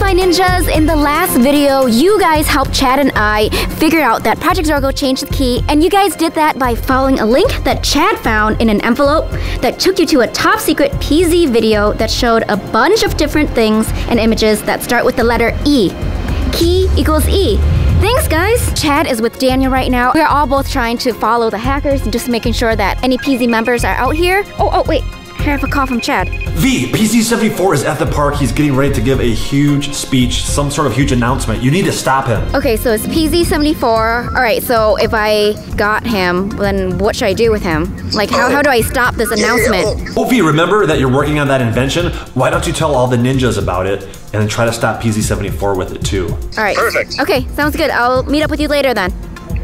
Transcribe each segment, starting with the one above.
my ninjas, in the last video, you guys helped Chad and I figure out that Project Zorgo changed the key, and you guys did that by following a link that Chad found in an envelope that took you to a top secret PZ video that showed a bunch of different things and images that start with the letter E. Key equals E. Thanks, guys. Chad is with Daniel right now. We're all both trying to follow the hackers and just making sure that any PZ members are out here. Oh, wait. I have a call from Chad. V, PZ74 is at the park. He's getting ready to give a huge speech, some sort of huge announcement. You need to stop him. Okay, so it's PZ74. All right, so if I got him, then what should I do with him? Like, how do I stop this announcement? Oh, V, remember that you're working on that invention? Why don't you tell all the ninjas about it and then try to stop PZ74 with it too? All right. Perfect. Okay, sounds good. I'll meet up with you later then.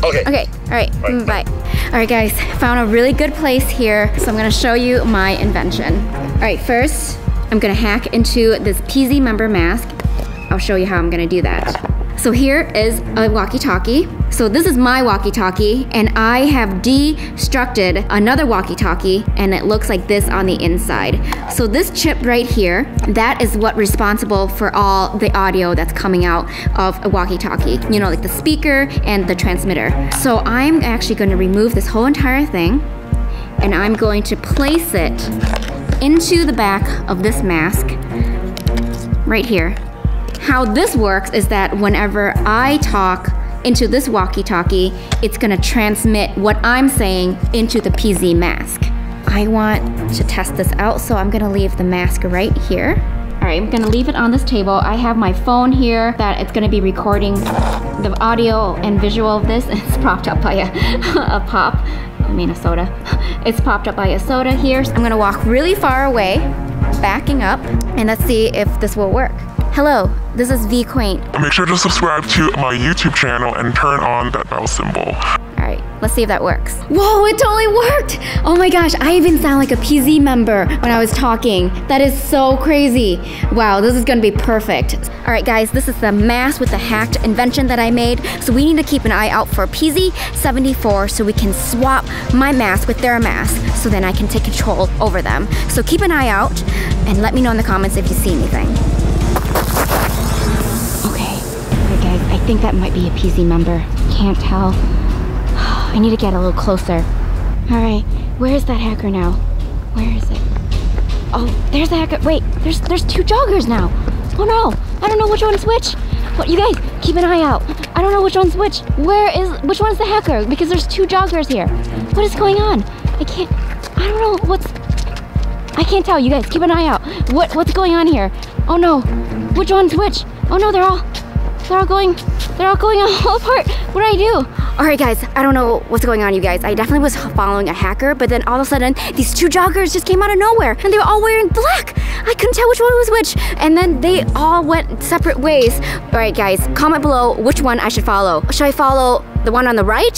Okay. Okay, all right, bye. All right, guys, found a really good place here, so I'm gonna show you my invention. All right, first, I'm gonna hack into this PZ member mask. I'll show you how I'm gonna do that. So here is a walkie-talkie. So this is my walkie-talkie, and I have destructed another walkie-talkie, and it looks like this on the inside. So this chip right here, that is what's responsible for all the audio that's coming out of a walkie-talkie. You know, like the speaker and the transmitter. So I'm actually going to remove this whole entire thing, and I'm going to place it into the back of this mask right here. How this works is that whenever I talk into this walkie-talkie, it's gonna transmit what I'm saying into the PZ mask. I want to test this out, so I'm gonna leave the mask right here. All right, I'm gonna leave it on this table. I have my phone here that it's gonna be recording the audio and visual of this. It's propped up by a soda. It's propped up by a soda here. So I'm gonna walk really far away, backing up, and let's see if this will work. Hello, this is Qwaint. Make sure to subscribe to my YouTube channel and turn on that bell symbol. All right, let's see if that works. Whoa, it totally worked! Oh my gosh, I even sound like a PZ member when I was talking. That is so crazy. Wow, this is gonna be perfect. All right, guys, this is the mask with the hacked invention that I made. So we need to keep an eye out for PZ74 so we can swap my mask with their mask so then I can take control over them. So keep an eye out and let me know in the comments if you see anything. Guys, I think that might be a PZ member. Can't tell. I need to get a little closer. All right, where is that hacker now? Where is it? Oh, there's the hacker. Wait, there's two joggers now. Oh no, I don't know which one's which. What, you guys, keep an eye out. I don't know which one's which. Which one's the hacker? Because there's two joggers here. What is going on? I don't know I can't tell, you guys, keep an eye out. What's going on here? Oh no, which one's which? Oh no, they're all going all apart. What do I do? All right, guys, I don't know what's going on, you guys. I definitely was following a hacker, but then all of a sudden, these two joggers just came out of nowhere, and they were all wearing black. I couldn't tell which one was which, and then they all went separate ways. All right, guys, comment below which one I should follow. Should I follow the one on the right,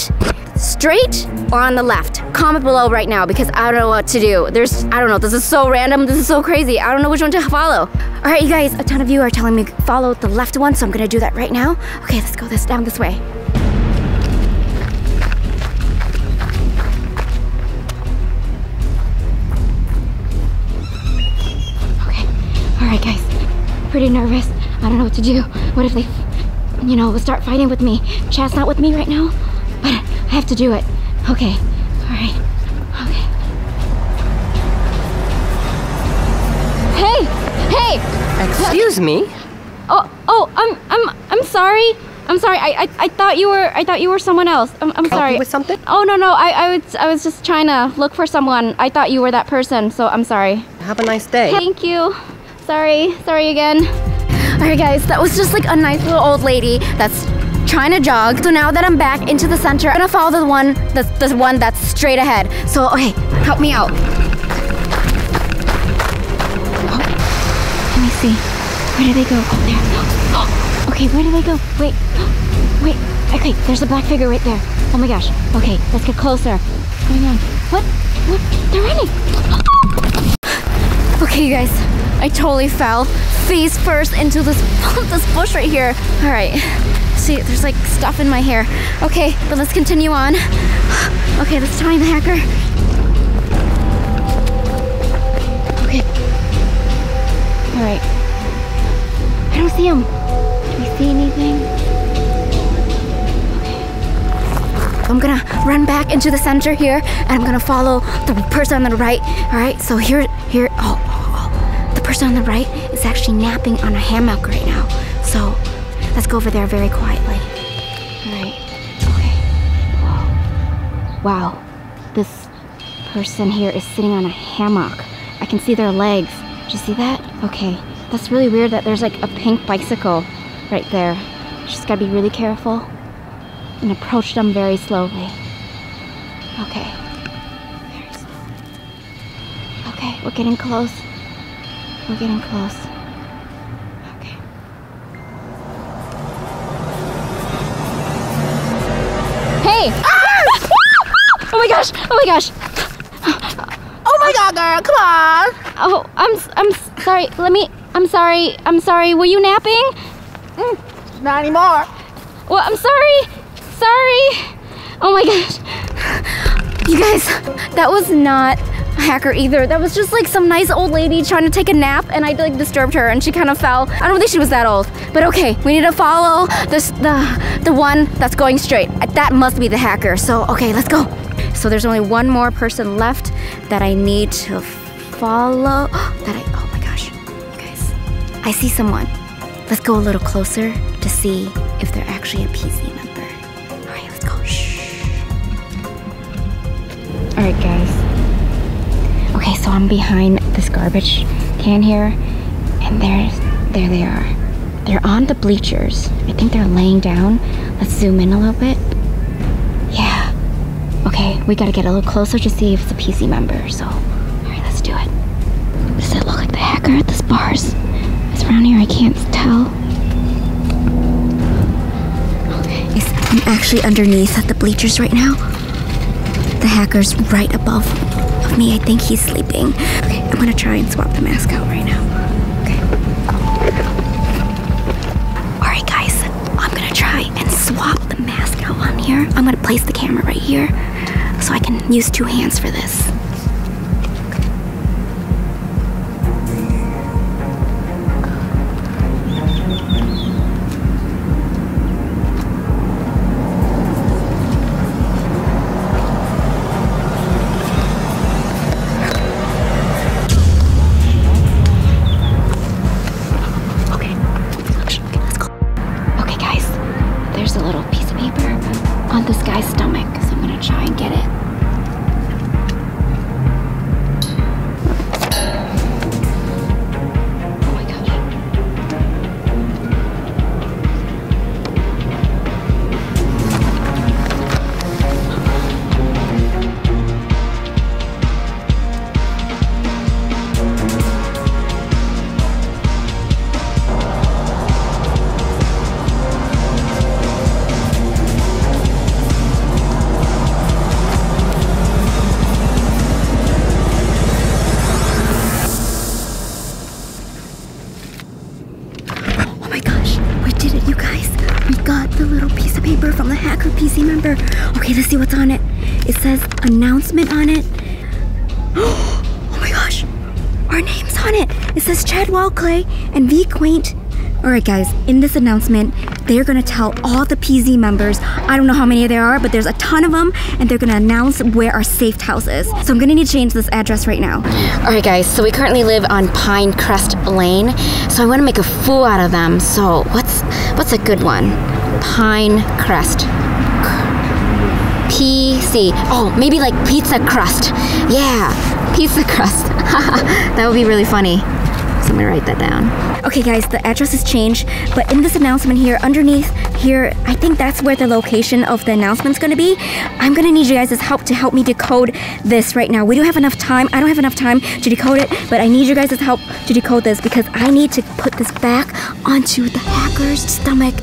straight, or on the left? Comment below right now, because I don't know what to do. I don't know, this is so random, this is so crazy. I don't know which one to follow. All right, you guys, a ton of you are telling me follow the left one, so I'm gonna do that right now. Okay, let's go down this way. Okay, all right, guys, pretty nervous. I don't know what to do. What if they, will start fighting with me? Chad's not with me right now, but I have to do it. Okay, all right, okay. Hey! Excuse me? I'm sorry. I'm sorry. I thought you were someone else. I'm sorry. Help you with something? Oh no. I was just trying to look for someone. I thought you were that person, so I'm sorry. Have a nice day. Thank you. Sorry again. All right, guys, that was just like a nice little old lady that's trying to jog. So now that I'm back into the center, I'm gonna follow the one that's straight ahead. So okay, help me out. Let me see. Where did they go? Oh, there. Oh, okay, where did they go? Wait. Okay, there's a black figure right there. Oh my gosh. Okay, let's get closer. What's going on? What? They're running. Okay, you guys, I totally fell face first into this bush right here. All right. See, there's like stuff in my hair. Okay, but let's continue on. Okay, let's find the hacker. Okay. All right. I don't see him. Do we see anything? Okay. I'm gonna run back into the center here, and I'm gonna follow the person on the right. All right, so here. Oh. The person on the right is actually napping on a hammock right now. So let's go over there very quietly. All right, okay. Whoa. Wow, this person here is sitting on a hammock. I can see their legs. Did you see that? Okay, that's really weird that there's like a pink bicycle right there. Just gotta be really careful and approach them very slowly. Okay, very slowly. Okay, we're getting close. We're getting close. Okay. Hey! Ah! Oh my gosh! Oh my gosh! Oh my god, girl, come on! Oh, I'm sorry. I'm sorry. Were you napping? Not anymore. Well, I'm sorry. Sorry. Oh my gosh. You guys, that was not a hacker either. That was just like some nice old lady trying to take a nap, and I like disturbed her and she kind of fell. I don't think she was that old. But okay, we need to follow the one that's going straight. That must be the hacker. So okay, let's go. So there's only one more person left that I need to follow. Oh my gosh, you guys, I see someone. Let's go a little closer to see if they're actually a PC member. All right, let's go. Shh. All right, guys. Okay, so I'm behind this garbage can here, and there they are. They're on the bleachers. I think they're laying down. Let's zoom in a little bit. Yeah. Okay, we gotta get a little closer to see if it's a PC member, so, all right, let's do it. Does it look like the hacker? This bars is around here, I can't tell. Okay, I'm actually underneath the bleachers right now. The hacker's right above of me. I think he's sleeping. Okay, I'm gonna try and swap the mask out right now. Okay. All right, guys, I'm gonna try and swap the mask out on here. I'm gonna place the camera right here so I can use two hands for this. Okay, let's go. Okay, guys, there's a little piece of paper on this guy's stomach, so I'm gonna try and get it. Oh my gosh. Oh my gosh, we did it, you guys. We got the little piece of paper from the hacker PC member. Okay, let's see what's on it. It says announcement on it. Oh my gosh, our name's on it. It says Chad Clay and Qwaint. All right, guys, in this announcement, they're gonna tell all the PZ members, I don't know how many there are, but there's a ton of them, and they're gonna announce where our safe house is. So I'm gonna need to change this address right now. All right, guys, so we currently live on Pinecrest Lane, so I wanna make a fool out of them. So what's a good one? Pinecrest. PC. Oh, maybe like pizza crust. Yeah, pizza crust. That would be really funny. So I'm gonna write that down. Okay, guys, the address has changed, but in this announcement here, underneath here, I think that's where the location of the announcement's gonna be. I'm gonna need you guys' help to help me decode this right now. We don't have enough time. I don't have enough time to decode it, but I need you guys' help to decode this because I need to put this back onto the hacker's stomach.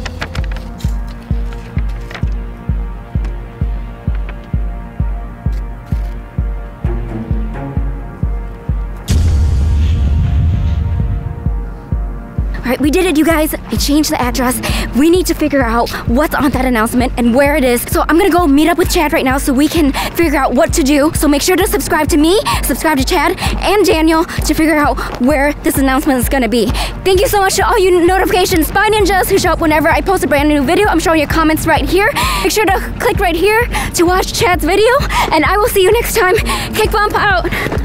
All right, we did it, you guys. I changed the address. We need to figure out what's on that announcement and where it is. So I'm gonna go meet up with Chad right now so we can figure out what to do. So make sure to subscribe to me, subscribe to Chad and Daniel to figure out where this announcement is gonna be. Thank you so much to all you notification spy ninjas who show up whenever I post a brand new video. I'm showing your comments right here. Make sure to click right here to watch Chad's video, and I will see you next time. Cake Bump out.